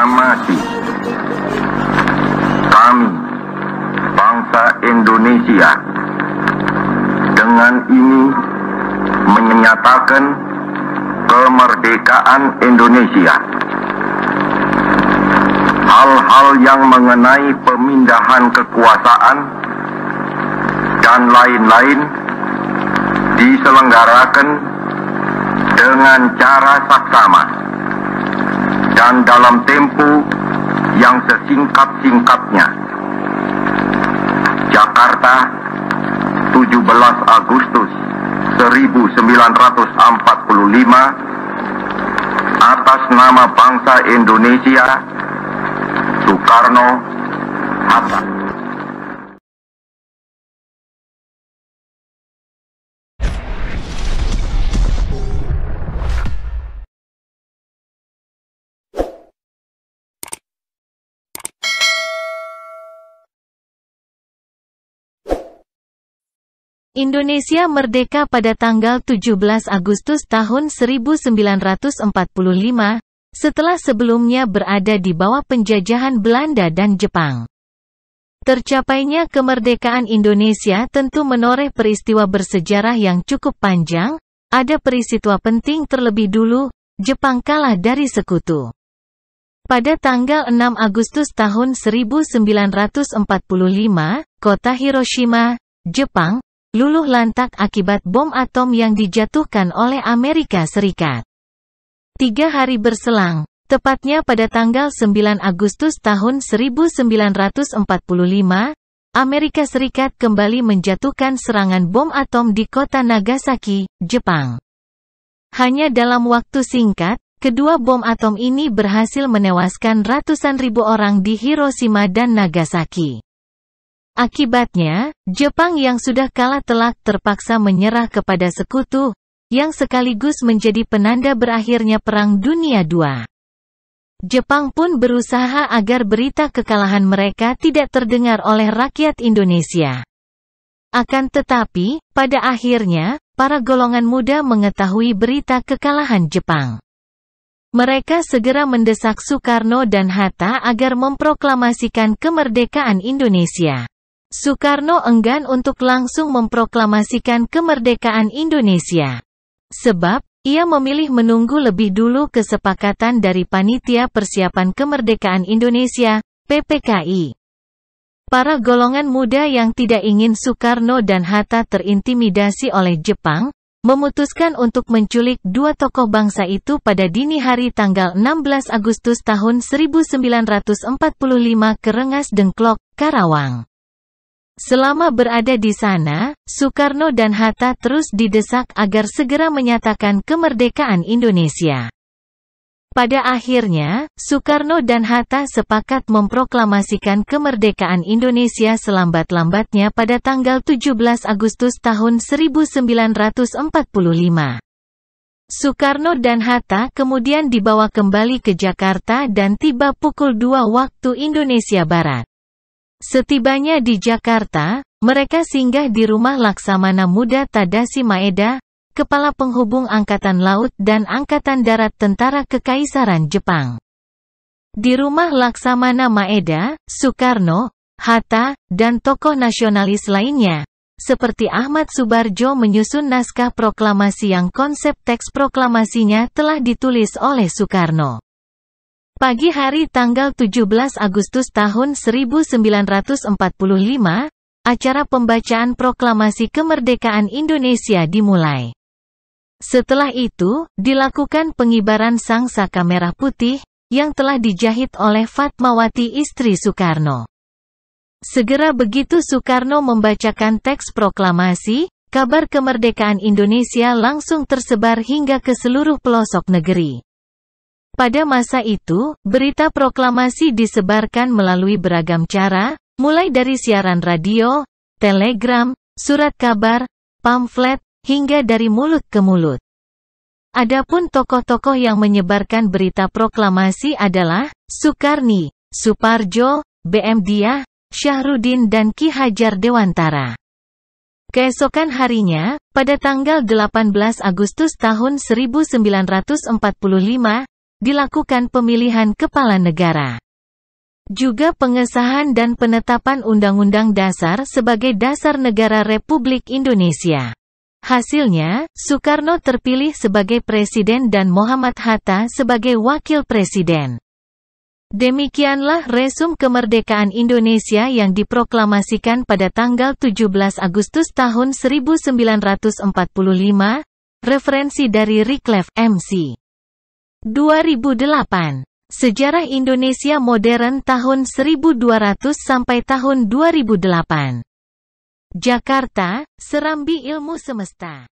proklamasi kami, bangsa Indonesia, dengan ini menyatakan kemerdekaan Indonesia. Hal-hal yang mengenai pemindahan kekuasaan dan lain-lain diselenggarakan dengan cara saksama dan dalam tempo yang sesingkat-singkatnya. Jakarta, 17 Agustus 1945, atas nama bangsa Indonesia, Soekarno-Hatta. Indonesia merdeka pada tanggal 17 Agustus tahun 1945, setelah sebelumnya berada di bawah penjajahan Belanda dan Jepang. Tercapainya kemerdekaan Indonesia tentu menoreh peristiwa bersejarah yang cukup panjang. Ada peristiwa penting terlebih dulu, Jepang kalah dari sekutu. Pada tanggal 6 Agustus tahun 1945, kota Hiroshima, Jepang, luluh lantak akibat bom atom yang dijatuhkan oleh Amerika Serikat. 3 hari berselang, tepatnya pada tanggal 9 Agustus tahun 1945, Amerika Serikat kembali menjatuhkan serangan bom atom di kota Nagasaki, Jepang. Hanya dalam waktu singkat, kedua bom atom ini berhasil menewaskan ratusan ribu orang di Hiroshima dan Nagasaki. Akibatnya, Jepang yang sudah kalah telak terpaksa menyerah kepada sekutu, yang sekaligus menjadi penanda berakhirnya Perang Dunia II. Jepang pun berusaha agar berita kekalahan mereka tidak terdengar oleh rakyat Indonesia. Akan tetapi, pada akhirnya, para golongan muda mengetahui berita kekalahan Jepang. Mereka segera mendesak Soekarno dan Hatta agar memproklamasikan kemerdekaan Indonesia. Soekarno enggan untuk langsung memproklamasikan kemerdekaan Indonesia. Sebab, ia memilih menunggu lebih dulu kesepakatan dari Panitia Persiapan Kemerdekaan Indonesia, PPKI. Para golongan muda yang tidak ingin Soekarno dan Hatta terintimidasi oleh Jepang, memutuskan untuk menculik dua tokoh bangsa itu pada dini hari tanggal 16 Agustus tahun 1945 ke Rengas Dengklok, Karawang. Selama berada di sana, Soekarno dan Hatta terus didesak agar segera menyatakan kemerdekaan Indonesia. Pada akhirnya, Soekarno dan Hatta sepakat memproklamasikan kemerdekaan Indonesia selambat-lambatnya pada tanggal 17 Agustus tahun 1945. Soekarno dan Hatta kemudian dibawa kembali ke Jakarta dan tiba pukul 2 waktu Indonesia Barat. Setibanya di Jakarta, mereka singgah di rumah Laksamana Muda Tadashi Maeda, Kepala Penghubung Angkatan Laut dan Angkatan Darat Tentara Kekaisaran Jepang. Di rumah Laksamana Maeda, Soekarno, Hatta, dan tokoh nasionalis lainnya, seperti Ahmad Subarjo menyusun naskah proklamasi yang konsep teks proklamasinya telah ditulis oleh Soekarno. Pagi hari tanggal 17 Agustus tahun 1945, acara pembacaan proklamasi kemerdekaan Indonesia dimulai. Setelah itu, dilakukan pengibaran sang saka merah putih, yang telah dijahit oleh Fatmawati istri Soekarno. Segera begitu Soekarno membacakan teks proklamasi, kabar kemerdekaan Indonesia langsung tersebar hingga ke seluruh pelosok negeri. Pada masa itu, berita proklamasi disebarkan melalui beragam cara, mulai dari siaran radio, telegram, surat kabar, pamflet, hingga dari mulut ke mulut. Adapun tokoh-tokoh yang menyebarkan berita proklamasi adalah Soekarni, Suparjo, B.M. Diah, Syahrudin dan Ki Hajar Dewantara. Keesokan harinya, pada tanggal 18 Agustus tahun 1945, dilakukan pemilihan kepala negara. Juga pengesahan dan penetapan Undang-Undang Dasar sebagai dasar negara Republik Indonesia. Hasilnya, Soekarno terpilih sebagai presiden dan Muhammad Hatta sebagai wakil presiden. Demikianlah resum kemerdekaan Indonesia yang diproklamasikan pada tanggal 17 Agustus tahun 1945, referensi dari Reclef, MC. 2008. Sejarah Indonesia Modern tahun 1200 sampai tahun 2008. Jakarta, Serambi Ilmu Semesta.